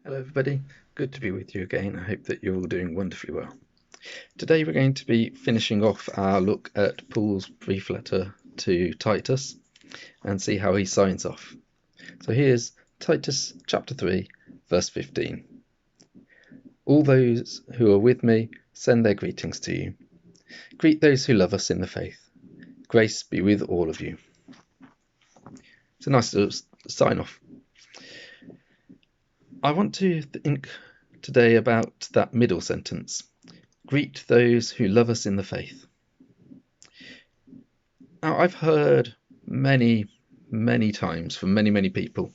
Hello, everybody. Good to be with you again. I hope that you're all doing wonderfully well. Today, we're going to be finishing off our look at Paul's brief letter to Titus and see how he signs off. So, here's Titus chapter 3, verse 15. All those who are with me send their greetings to you. Greet those who love us in the faith. Grace be with all of you. It's a nice little sign off. I want to think today about that middle sentence. Greet those who love us in the faith. Now, I've heard many times from many people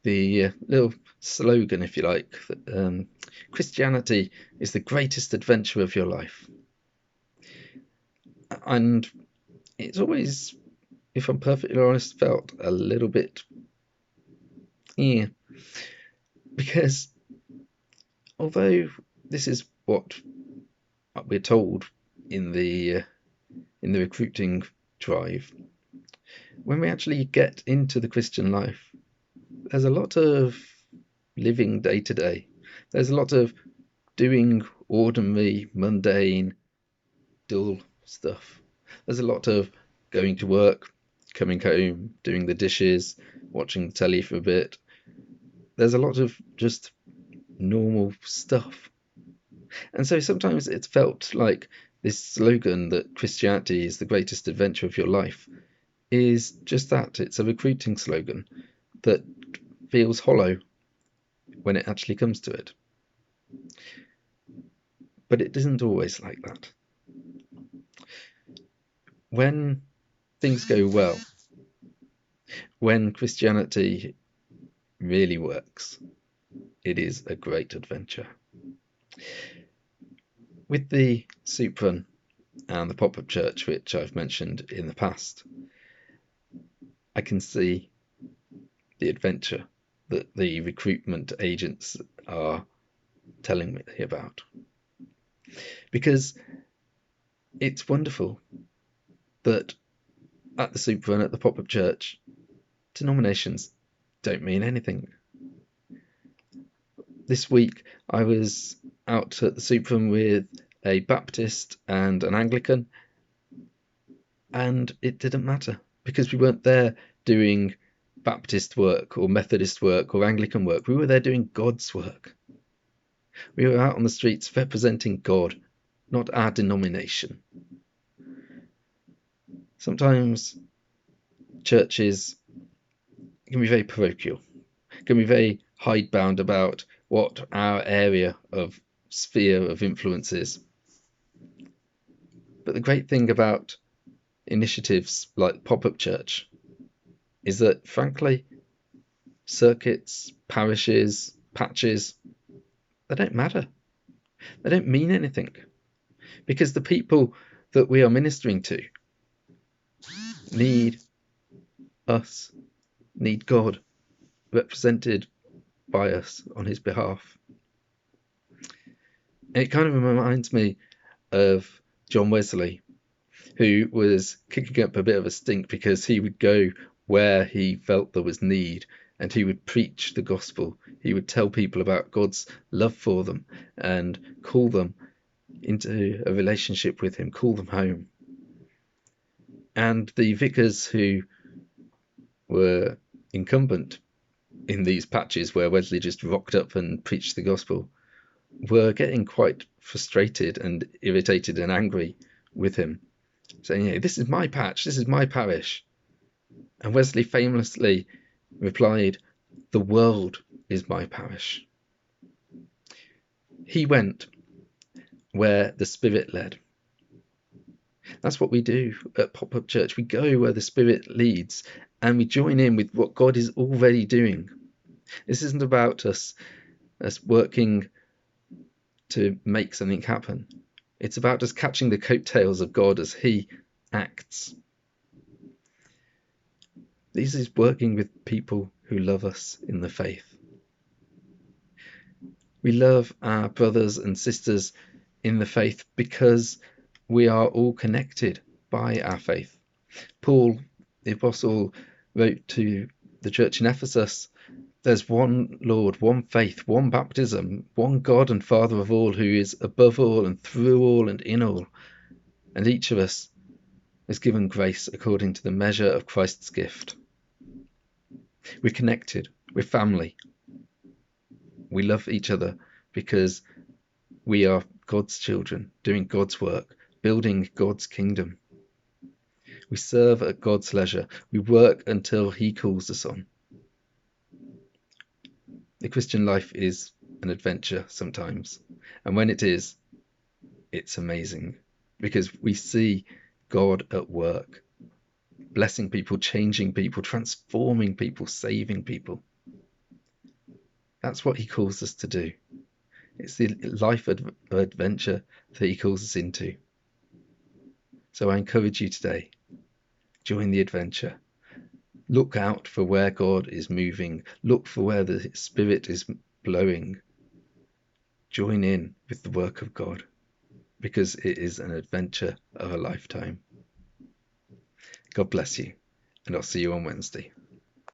the little slogan, if you like, that Christianity is the greatest adventure of your life. And it's always, if I'm perfectly honest, felt a little bit, because although this is what we're told in the recruiting drive, when we actually get into the Christian life, there's a lot of living day to day. There's a lot of doing ordinary, mundane, dull stuff. There's a lot of going to work, coming home, doing the dishes, watching the telly for a bit. There's a lot of just normal stuff. And so sometimes it's felt like this slogan that Christianity is the greatest adventure of your life is just that. It's a recruiting slogan that feels hollow when it actually comes to it. But it isn't always like that. When things go well, when Christianity really works, it is a great adventure. With the soup run and the pop-up church, which I've mentioned in the past, I can see the adventure that the recruitment agents are telling me about. Because it's wonderful that at the soup run, at the pop-up church, denominations don't mean anything. This week I was out at the soup run with a Baptist and an Anglican, and it didn't matter because we weren't there doing Baptist work or Methodist work or Anglican work. We were there doing God's work. We were out on the streets representing God, not our denomination. Sometimes churches can be very parochial, can be very hidebound about what our area of sphere of influence is. But the great thing about initiatives like Pop-Up Church is that, frankly, circuits, parishes, patches, they don't matter. They don't mean anything, because the people that we are ministering to need us, need God represented by us on his behalf. It kind of reminds me of John Wesley, who was kicking up a bit of a stink because he would go where he felt there was need and he would preach the gospel. He would tell people about God's love for them and call them into a relationship with him, call them home. And the vicars who were incumbent in these patches where Wesley just rocked up and preached the gospel were getting quite frustrated and irritated and angry with him, saying, "Hey, this is my patch, this is my parish." And Wesley famously replied, "The world is my parish." He went where the Spirit led. That's what we do at Pop-Up Church. We go where the Spirit leads and we join in with what God is already doing. This isn't about us working to make something happen. It's about us catching the coattails of God as he acts. This is working with people who love us in the faith. We love our brothers and sisters in the faith because we are all connected by our faith. Paul, the apostle, wrote to the church in Ephesus There's one Lord, one faith, one baptism, one God and Father of all, who is above all and through all and in all. And each of us is given grace according to the measure of Christ's gift. We're connected. We're family. We love each other because we are God's children, doing God's work, building God's kingdom. We serve at God's leisure. We work until He calls us on. The Christian life is an adventure sometimes. And when it is, it's amazing because we see God at work, blessing people, changing people, transforming people, saving people. That's what He calls us to do. It's the life adventure that He calls us into. So I encourage you today, join the adventure. Look out for where God is moving. Look for where the Spirit is blowing. Join in with the work of God because it is an adventure of a lifetime. God bless you, and I'll see you on Wednesday.